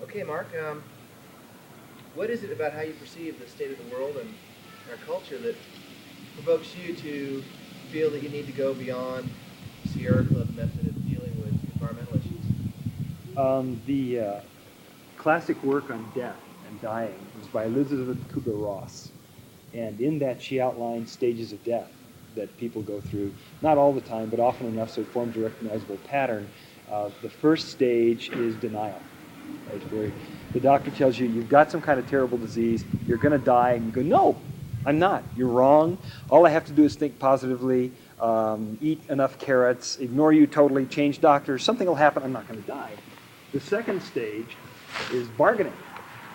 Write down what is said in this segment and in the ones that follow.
Okay, Mark, what is it about how you perceive the state of the world and our culture that provokes you to feel that you need to go beyond the Sierra Club method of dealing with environmental issues? The classic work on death and dying was by Elizabeth Kubler-Ross. And in that, she outlined stages of death that people go through, not all the time, but often enough so it forms a recognizable pattern. The first stage is denial, right, where the doctor tells you you've got some kind of terrible disease, you're going to die, and you go, no, I'm not. You're wrong. All I have to do is think positively, eat enough carrots, ignore you totally, change doctors, something will happen, I'm not going to die. The second stage is bargaining,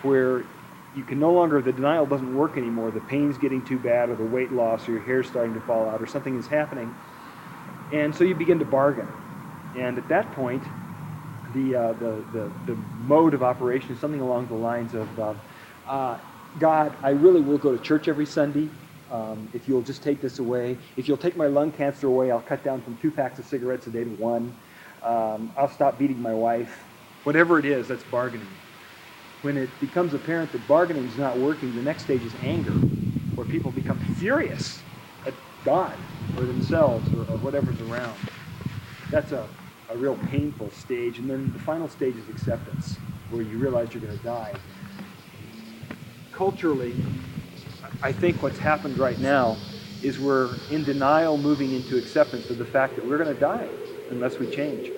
where you can no longer, the denial doesn't work anymore, the pain's getting too bad, or the weight loss, or your hair's starting to fall out, or something is happening, and so you begin to bargain. And at that point, the mode of operation is something along the lines of, God, I really will go to church every Sunday. If you'll just take this away. If you'll take my lung cancer away, I'll cut down from 2 packs of cigarettes a day to 1. I'll stop beating my wife. Whatever it is, that's bargaining. When it becomes apparent that bargaining is not working, the next stage is anger, where people become furious at God or themselves or whatever's around. That's a real painful stage. And then the final stage is acceptance, where you realize you're going to die. Culturally, I think what's happened right now is we're in denial moving into acceptance of the fact that we're going to die unless we change.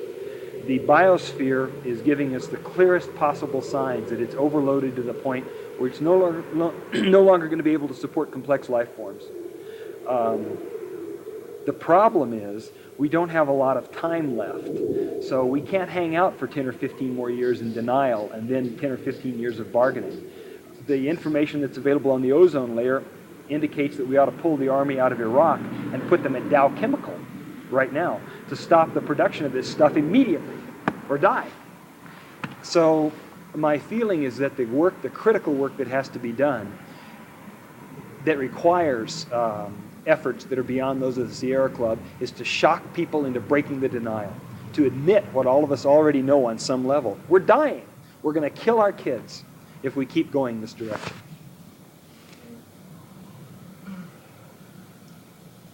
The biosphere is giving us the clearest possible signs that it's overloaded to the point where it's no longer going to be able to support complex life forms. The problem is we don't have a lot of time left, so we can't hang out for 10 or 15 more years in denial and then 10 or 15 years of bargaining. The information that's available on the ozone layer indicates that we ought to pull the army out of Iraq and put them at Dow Chemical right now to stop the production of this stuff immediately or die. So my feeling is that the critical work that has to be done, that requires efforts that are beyond those of the Sierra Club, is to shock people into breaking the denial, to admit what all of us already know on some level. We're dying. We're going to kill our kids if we keep going this direction.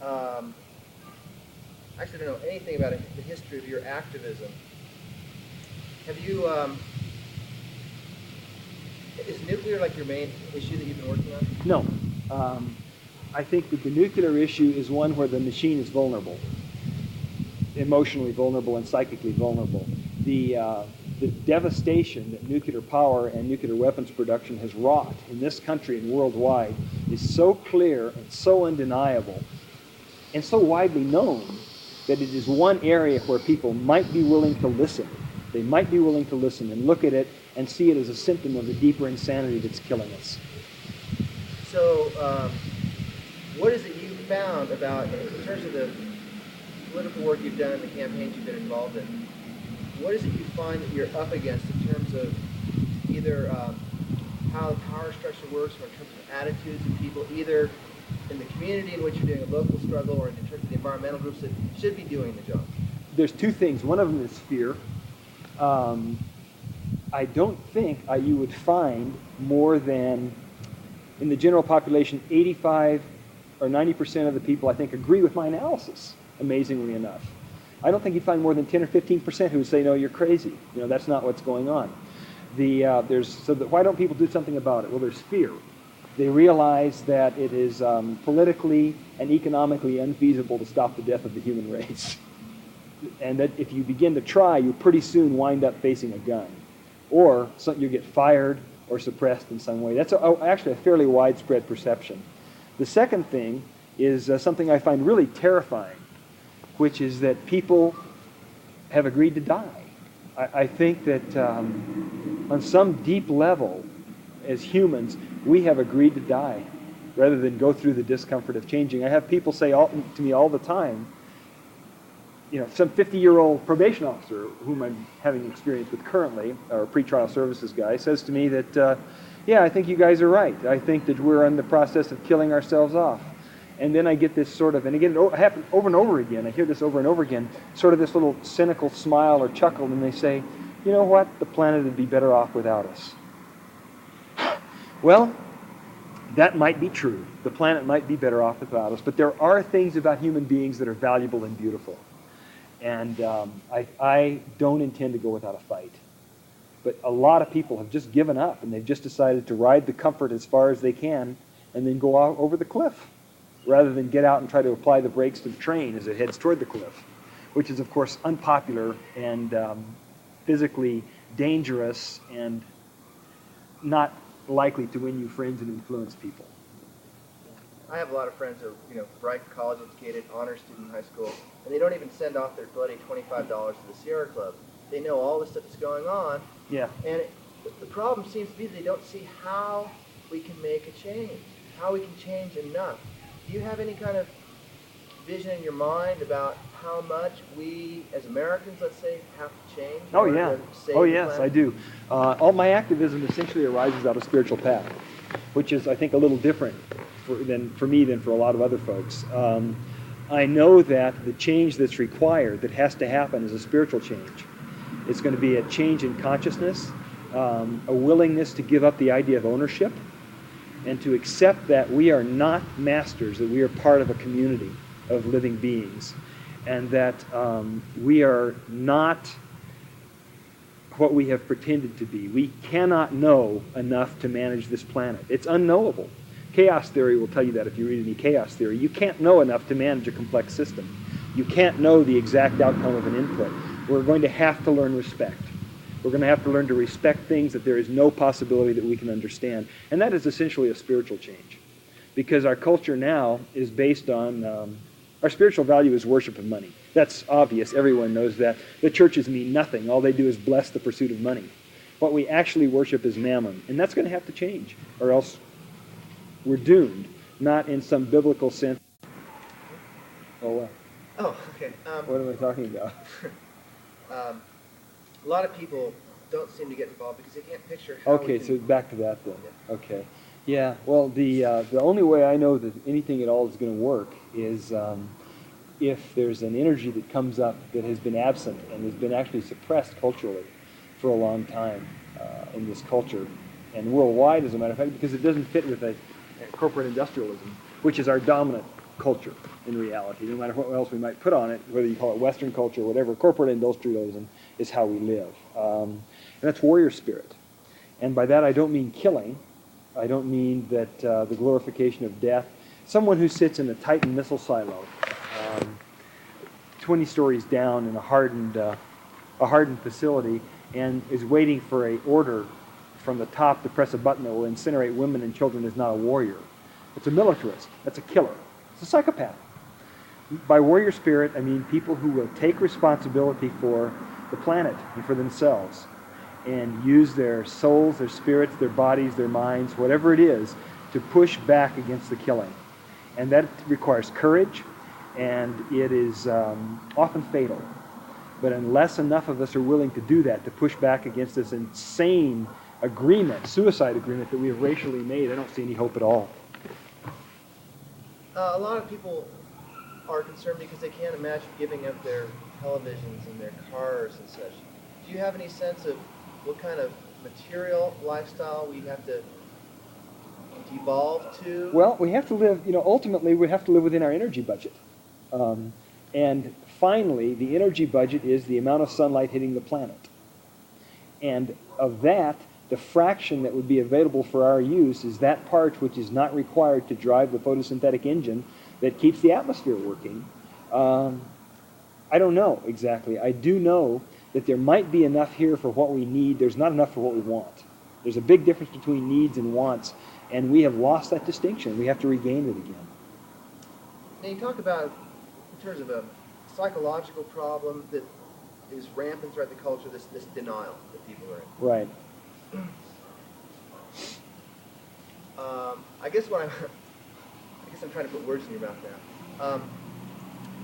I actually don't know anything about the history of your activism. Have you, is nuclear like your main issue that you've been working on? No. I think that the nuclear issue is one where the machine is vulnerable, emotionally vulnerable and psychically vulnerable. The devastation that nuclear power and nuclear weapons production has wrought in this country and worldwide is so clear and so undeniable and so widely known that it is one area where people might be willing to listen. They might be willing to listen and look at it and see it as a symptom of the deeper insanity that's killing us. So, what is it you found about, in terms of the political work you've done and the campaigns you've been involved in, what is it you find that you're up against in terms of either how the power structure works or in terms of attitudes of people, either in the community in which you're doing a local struggle or in terms of the environmental groups that should be doing the job? There's two things. One of them is fear. I don't think you would find more than, in the general population, 85 or 90% of the people, I think, agree with my analysis, amazingly enough. I don't think you'd find more than 10 or 15% who would say, no, you're crazy. That's not what's going on. Why don't people do something about it? Well, there's fear. They realize that it is politically and economically unfeasible to stop the death of the human race. And that if you begin to try, you pretty soon wind up facing a gun. Or you get fired or suppressed in some way. That's actually a fairly widespread perception. The second thing is something I find really terrifying, which is that people have agreed to die. I think that on some deep level, as humans, we have agreed to die rather than go through the discomfort of changing. I have people say to me all the time, some 50-year-old probation officer whom I'm having experience with currently, or pretrial services guy, says to me that, I think you guys are right. I think that we're in the process of killing ourselves off. And then I get this sort of, and again, it happens over and over again, I hear this over and over again, sort of this little cynical smile or chuckle, and they say, you know what? The planet would be better off without us. Well, that might be true. The planet might be better off without us, but there are things about human beings that are valuable and beautiful. And I don't intend to go without a fight. But a lot of people have just given up, and they've just decided to ride the comfort as far as they can and then go out over the cliff, rather than get out and try to apply the brakes to the train as it heads toward the cliff, which is, of course, unpopular and physically dangerous and not likely to win you friends and influence people. I have a lot of friends who are, bright, college-educated, honor student in high school, and they don't even send off their bloody $25 to the Sierra Club. They know all this stuff is going on. Yeah. And the problem seems to be that they don't see how we can make a change, how we can change enough. Do you have any kind of vision in your mind about how much we, as Americans, let's say, have to change? Oh, yeah. Oh, yes, I do. All my activism essentially arises out of spiritual path, which is, I think, a little different for me than for a lot of other folks. I know that the change that's required, that has to happen, is a spiritual change. It's going to be a change in consciousness, a willingness to give up the idea of ownership, and to accept that we are not masters, that we are part of a community of living beings, and that we are not what we have pretended to be. We cannot know enough to manage this planet. It's unknowable. Chaos theory will tell you that if you read any chaos theory. You can't know enough to manage a complex system. You can't know the exact outcome of an input. We're going to have to learn respect. We're going to have to learn to respect things that there is no possibility that we can understand. And that is essentially a spiritual change. Because our culture now is based on, our spiritual value is worship of money. That's obvious. Everyone knows that. The churches mean nothing. All they do is bless the pursuit of money. What we actually worship is mammon. And that's going to have to change, or else we're doomed, not in some biblical sense. Oh, what? Oh, okay. What am I talking about? A lot of people don't seem to get involved because they can't picture how Okay, so back to that then. Yeah. Okay. Yeah, well, the only way I know that anything at all is going to work is if there's an energy that comes up that has been absent and has been actually suppressed culturally for a long time in this culture, and worldwide, as a matter of fact, because it doesn't fit with a corporate industrialism, which is our dominant culture in reality. No matter what else we might put on it, whether you call it Western culture or whatever, corporate industrialism is how we live. And that's warrior spirit. And by that I don't mean killing. I don't mean that the glorification of death. Someone who sits in a Titan missile silo, 20 stories down in a hardened facility, and is waiting for an order from the top to press a button that will incinerate women and children is not a warrior. It's a militarist. That's a killer. It's a psychopath. By warrior spirit, I mean people who will take responsibility for the planet and for themselves and use their souls, their spirits, their bodies, their minds, whatever it is, to push back against the killing. And that requires courage, and it is often fatal. But unless enough of us are willing to do that, to push back against this insane agreement, suicide agreement that we have racially made, I don't see any hope at all. A lot of people are concerned because they can't imagine giving up their televisions and their cars and such. Do you have any sense of what kind of material lifestyle we have to devolve to? Well, we have to live, ultimately we have to live within our energy budget. And finally, the energy budget is the amount of sunlight hitting the planet. And of that, the fraction that would be available for our use is that part which is not required to drive the photosynthetic engine that keeps the atmosphere working. I don't know exactly. I do know that there might be enough here for what we need. There's not enough for what we want. There's a big difference between needs and wants, and we have lost that distinction. We have to regain it again. Now you talk about, in terms of a psychological problem that is rampant throughout the culture, this denial that people are in. Right. I guess I'm trying to put words in your mouth now.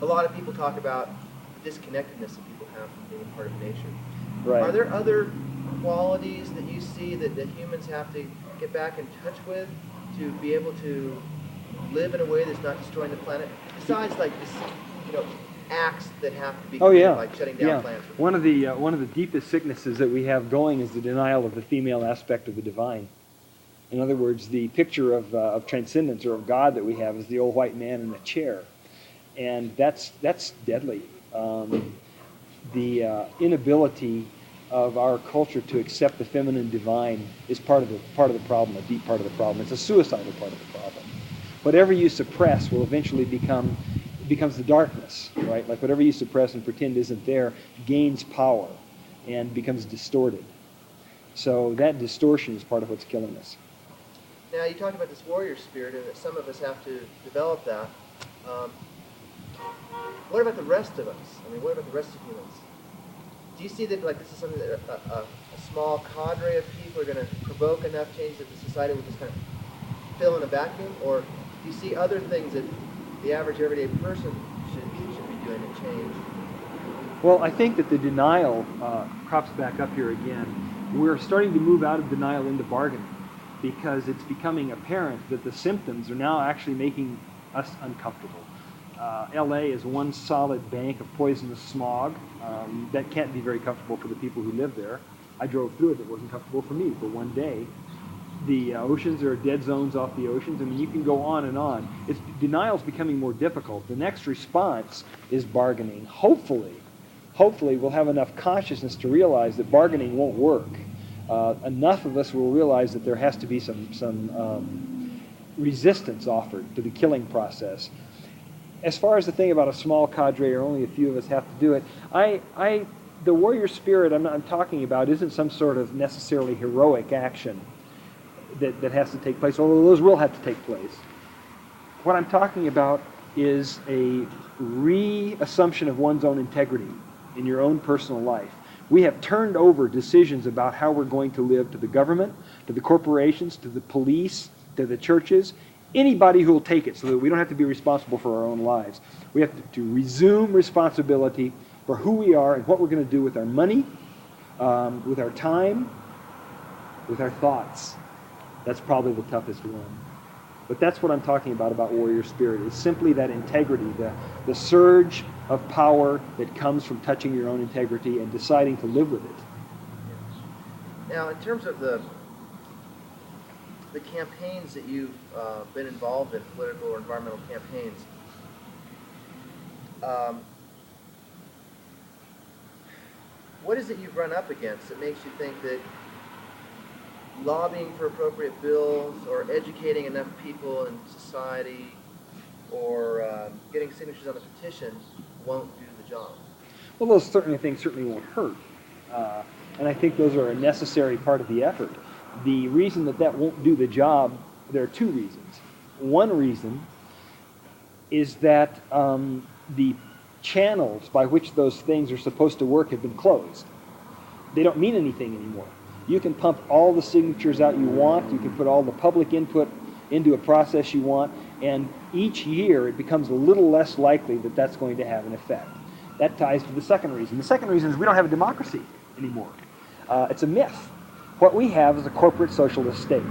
A lot of people talk about the disconnectedness that people have from being part of nature. Right. Are there other qualities that you see that humans have to get back in touch with to be able to live in a way that's not destroying the planet? Besides, like this, acts that have to be Oh committed, yeah, like shutting down yeah. plants. One of the deepest sicknesses that we have going is the denial of the female aspect of the divine. In other words, the picture of transcendence or of God that we have is the old white man in a chair, and that's deadly. The inability of our culture to accept the feminine divine is part of the problem, a deep part of the problem. It's a suicidal part of the problem. Whatever you suppress will eventually becomes the darkness, right? Like whatever you suppress and pretend isn't there gains power and becomes distorted. So that distortion is part of what's killing us. Now, you talked about this warrior spirit, and that some of us have to develop that. Um, what about the rest of us? I mean, what about the rest of humans? Do you see that, like, this is something that a small cadre of people are going to provoke enough change that the society will just kind of fill in a vacuum? Or do you see other things that the average everyday person should be doing to change? Well, I think that the denial crops back up here again. We're starting to move out of denial into bargaining because it's becoming apparent that the symptoms are now actually making us uncomfortable. LA is one solid bank of poisonous smog. That can't be very comfortable for the people who live there. I drove through it. It wasn't comfortable for me for one day. The oceans are dead zones off the oceans. I mean, you can go on and on. Denial's becoming more difficult. The next response is bargaining. Hopefully we'll have enough consciousness to realize that bargaining won't work. Enough of us will realize that there has to be some resistance offered to the killing process. As far as the thing about a small cadre or only a few of us have to do it, the warrior spirit I'm talking about isn't some sort of necessarily heroic action that has to take place, although those will have to take place. What I'm talking about is a reassumption of one's own integrity in your own personal life. We have turned over decisions about how we're going to live to the government, to the corporations, to the police, to the churches, anybody who will take it so that we don't have to be responsible for our own lives. We have to resume responsibility for who we are and what we're going to do with our money, with our time, with our thoughts. That's probably the toughest one. But that's what I'm talking about warrior spirit. It's simply that integrity, the surge of power that comes from touching your own integrity and deciding to live with it. Now, in terms of the campaigns that you've been involved in, political or environmental campaigns, what is it you've run up against that makes you think that lobbying for appropriate bills or educating enough people in society or getting signatures on a petition won't do the job? Well, those things certainly won't hurt. And I think those are a necessary part of the effort. The reason that won't do the job, there are two reasons. One reason is that the channels by which those things are supposed to work have been closed. They don't mean anything anymore. You can pump all the signatures out you want. You can put all the public input into a process you want. And each year it becomes a little less likely that that's going to have an effect. That ties to the second reason. The second reason is we don't have a democracy anymore. It's a myth. What we have is a corporate socialist state.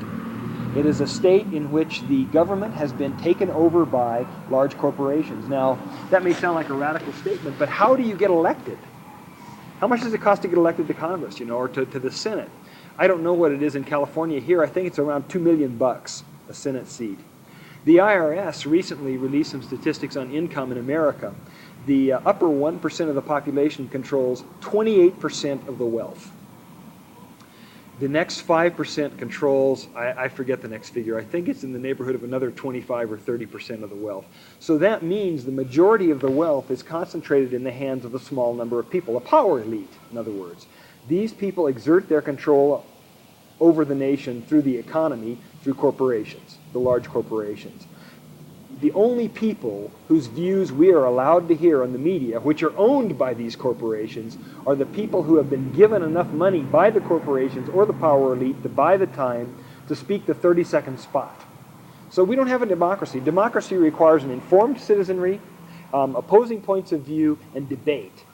It is a state in which the government has been taken over by large corporations. Now, that may sound like a radical statement, but how do you get elected? How much does it cost to get elected to Congress, or to the Senate? I don't know what it is in California. Here, I think it's around $2 million, a Senate seat. The IRS recently released some statistics on income in America. The upper 1% of the population controls 28% of the wealth. The next 5% controls, I forget the next figure, I think it's in the neighborhood of another 25 or 30% of the wealth. So that means the majority of the wealth is concentrated in the hands of a small number of people, a power elite, in other words. These people exert their control over the nation through the economy, through corporations, the large corporations. The only people whose views we are allowed to hear on the media, which are owned by these corporations, are the people who have been given enough money by the corporations or the power elite to buy the time to speak the 30-second spot. So we don't have a democracy. Democracy requires an informed citizenry, opposing points of view, and debate.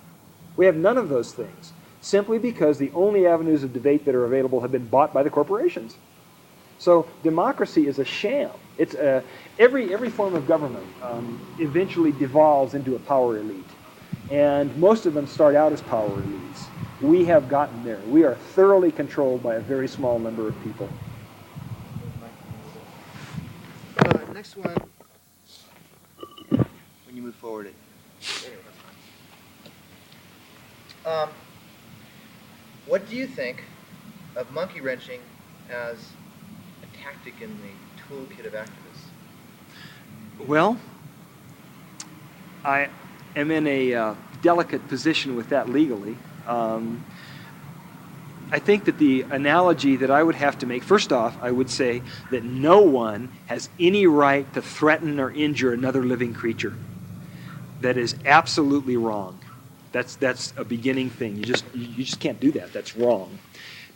We have none of those things, simply because the only avenues of debate that are available have been bought by the corporations. So democracy is a sham. It's every form of government eventually devolves into a power elite. And most of them start out as power elites. We have gotten there. We are thoroughly controlled by a very small number of people. Next one, when you move forward, anyway, that's fine. What do you think of monkey wrenching as a tactic in the toolkit of activists? Well, I am in a delicate position with that legally. I think that the analogy that I would have to make, first off, I would say that no one has any right to threaten or injure another living creature. That is absolutely wrong. That's a beginning thing. You just can't do that. That's wrong.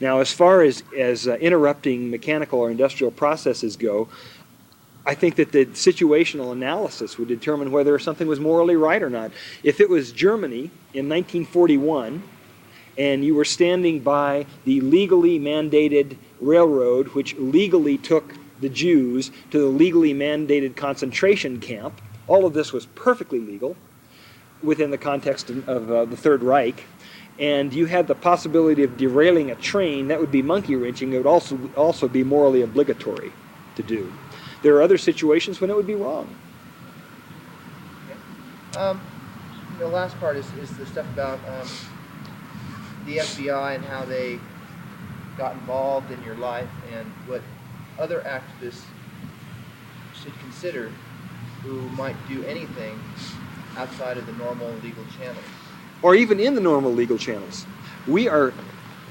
Now, as far as interrupting mechanical or industrial processes go, I think that the situational analysis would determine whether something was morally right or not. If it was Germany in 1941, and you were standing by the legally mandated railroad, which legally took the Jews to the legally mandated concentration camp, all of this was perfectly legal within the context of the Third Reich, and you had the possibility of derailing a train, that would be monkey wrenching. It would also be morally obligatory to do. There are other situations when it would be wrong. Okay. The last part is the stuff about the FBI and how they got involved in your life and what other activists should consider who might do anything outside of the normal legal channels. Or even in the normal legal channels. We are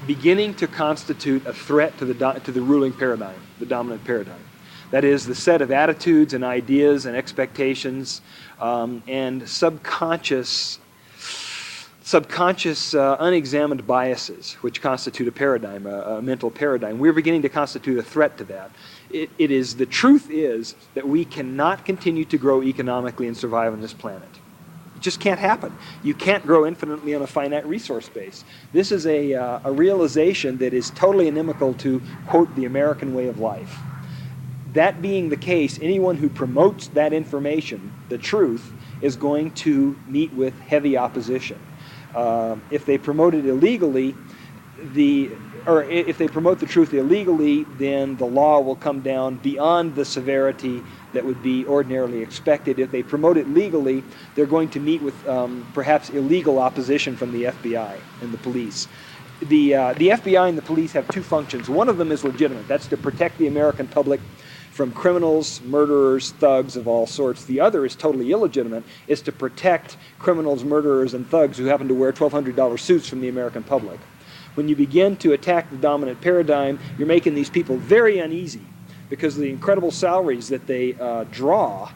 beginning to constitute a threat to the ruling paradigm, the dominant paradigm. That is, the set of attitudes and ideas and expectations and subconscious unexamined biases, which constitute a paradigm, a mental paradigm. We're beginning to constitute a threat to that. The truth is that we cannot continue to grow economically and survive on this planet. It just can't happen. You can't grow infinitely on a finite resource base. This is a realization that is totally inimical to, quote, the American way of life. That being the case, anyone who promotes that information, the truth, is going to meet with heavy opposition. If they promote it illegally, if they promote the truth illegally, then the law will come down beyond the severity that would be ordinarily expected. If they promote it legally, they're going to meet with perhaps illegal opposition from the FBI and the police. The FBI and the police have two functions. One of them is legitimate. That's to protect the American public from criminals, murderers, thugs of all sorts. The other is totally illegitimate, is to protect criminals, murderers, and thugs who happen to wear $1,200 suits from the American public. When you begin to attack the dominant paradigm, you're making these people very uneasy because the incredible salaries that they draw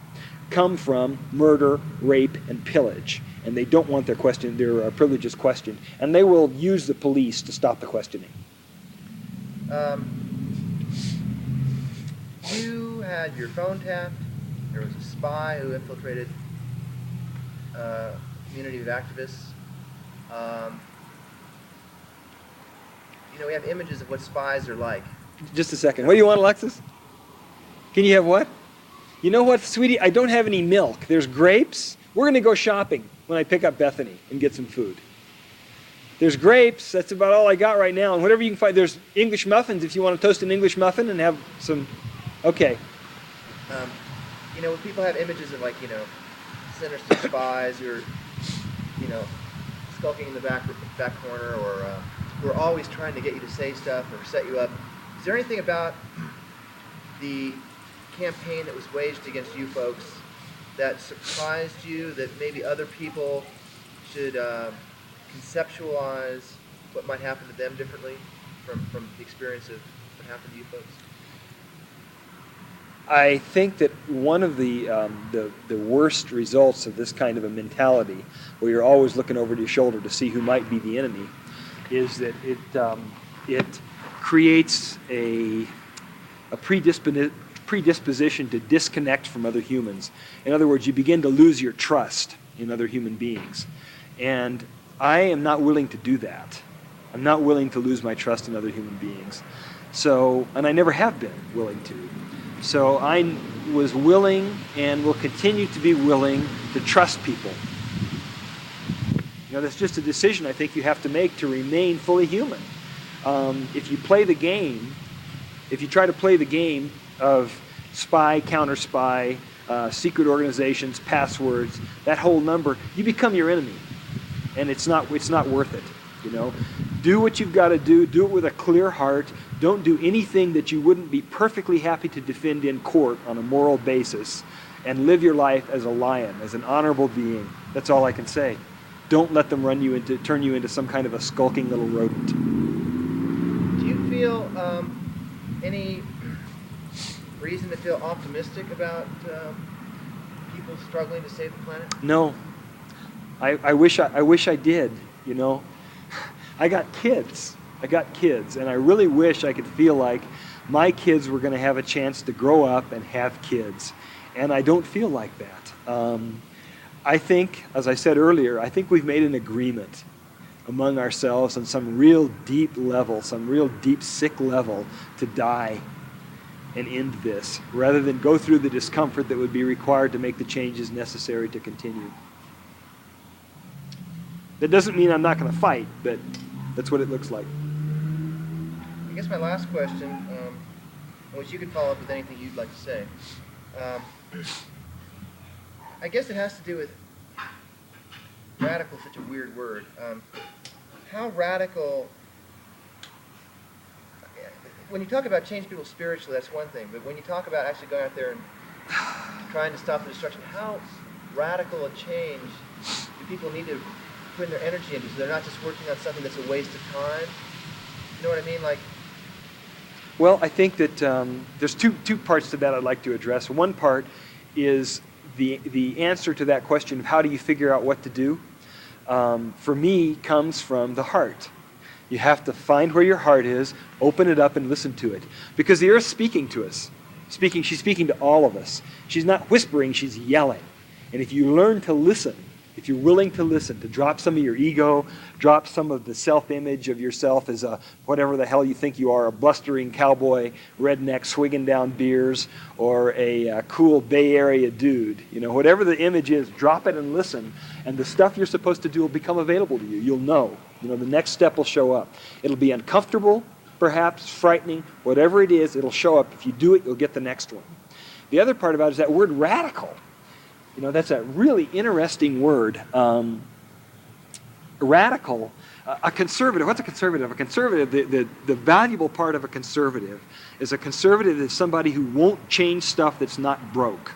come from murder, rape, and pillage. And they don't want their privileges questioned. And they will use the police to stop the questioning. You had your phone tapped. There was a spy who infiltrated a community of activists. We have images of what spies are like. Just a second. What do you want, Alexis? Can you have what? You know what, sweetie? I don't have any milk. There's grapes. We're going to go shopping when I pick up Bethany and get some food. There's grapes. That's about all I got right now. And whatever you can find. There's English muffins if you want to toast an English muffin and have some. Okay. When people have images of sinister spies who are, skulking in the back corner or who are always trying to get you to say stuff or set you up, is there anything about the campaign that was waged against you folks that surprised you that maybe other people should conceptualize what might happen to them differently from the experience of what happened to you folks? I think that one of the worst results of this kind of a mentality, where you're always looking over your shoulder to see who might be the enemy, is that it creates a predisposition to disconnect from other humans. In other words, you begin to lose your trust in other human beings. And I am not willing to do that. I'm not willing to lose my trust in other human beings. And I never have been willing to. So I was willing and will continue to be willing to trust people. You know, that's just a decision I think you have to make to remain fully human. If you play the game, if you try to play the game of spy, counter-spy, secret organizations, passwords, that whole number, you become your enemy, and it's not worth it. You know, do what you've got to do. Do it with a clear heart. Don't do anything that you wouldn't be perfectly happy to defend in court on a moral basis, and live your life as a lion, as an honorable being. That's all I can say. Don't let them turn you into some kind of a skulking little rodent. Do you feel any reason to feel optimistic about people struggling to save the planet? No. I wish I did, you know. I got kids, and I really wish I could feel like my kids were going to have a chance to grow up and have kids, and I don't feel like that. I think, as I said earlier, I think we've made an agreement among ourselves on some real deep level, some real deep sick level, to die and end this, rather than go through the discomfort that would be required to make the changes necessary to continue. That doesn't mean I'm not going to fight, but that's what it looks like. I guess my last question, which you could follow up with anything you'd like to say, I guess it has to do with radical, such a weird word. How radical, when you talk about change people spiritually, that's one thing, but when you talk about actually going out there and trying to stop the destruction, how radical a change do people need to put their energy into so they're not just working on something that's a waste of time? You know what I mean? Like, well, I think that there's two parts to that I'd like to address. One part is the answer to that question of how do you figure out what to do, for me, comes from the heart. You have to find where your heart is, open it up, and listen to it. Because the earth's speaking to us. She's speaking to all of us. She's not whispering, she's yelling. And if you learn to listen, if you're willing to listen, to drop some of your ego, drop some of the self-image of yourself as a whatever the hell you think you are, a blustering cowboy, redneck swigging down beers, or a cool Bay Area dude, you know, whatever the image is, drop it and listen, and the stuff you're supposed to do will become available to you. You'll know. You know, the next step will show up. It'll be uncomfortable, perhaps frightening, whatever it is, it'll show up. If you do it, you'll get the next one. The other part about it is that word radical. You know, that's a really interesting word. Radical, a conservative. What's a conservative? A conservative, the valuable part of a conservative is somebody who won't change stuff that's not broke.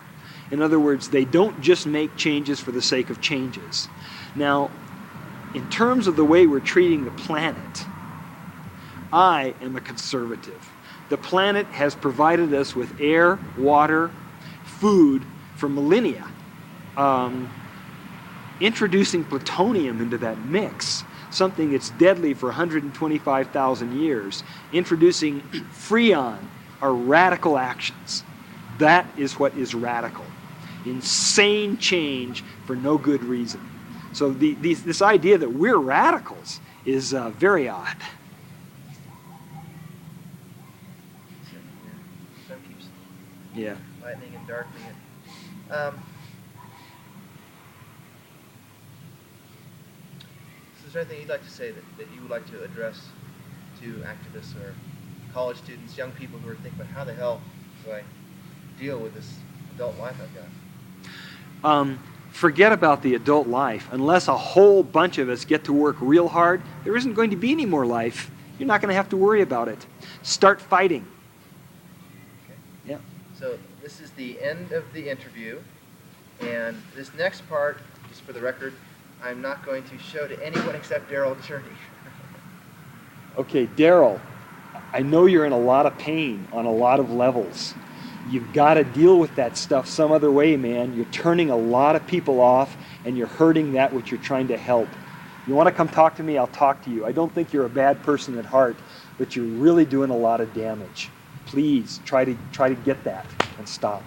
In other words, they don't just make changes for the sake of changes. Now, in terms of the way we're treating the planet, I am a conservative. The planet has provided us with air, water, food for millennia. Introducing plutonium into that mix, something that's deadly for 125,000 years, introducing Freon, are radical actions. That is what is radical. Insane change for no good reason. So this idea that we're radicals is very odd. sun keeps Yeah. lightening and darkening it. So is there anything you'd like to say that you would like to address to activists or college students, young people who are thinking about how the hell do I deal with this adult life I've got? Forget about the adult life. Unless a whole bunch of us get to work real hard, there isn't going to be any more life. You're not going to have to worry about it. Start fighting. Okay. Yeah. So this is the end of the interview, and this next part, just for the record, I'm not going to show to anyone except Daryl Cherney. Okay, Daryl, I know you're in a lot of pain on a lot of levels. You've got to deal with that stuff some other way, man. You're turning a lot of people off, and you're hurting that which you're trying to help. You want to come talk to me, I'll talk to you. I don't think you're a bad person at heart, but you're really doing a lot of damage. Please try to get that and stop.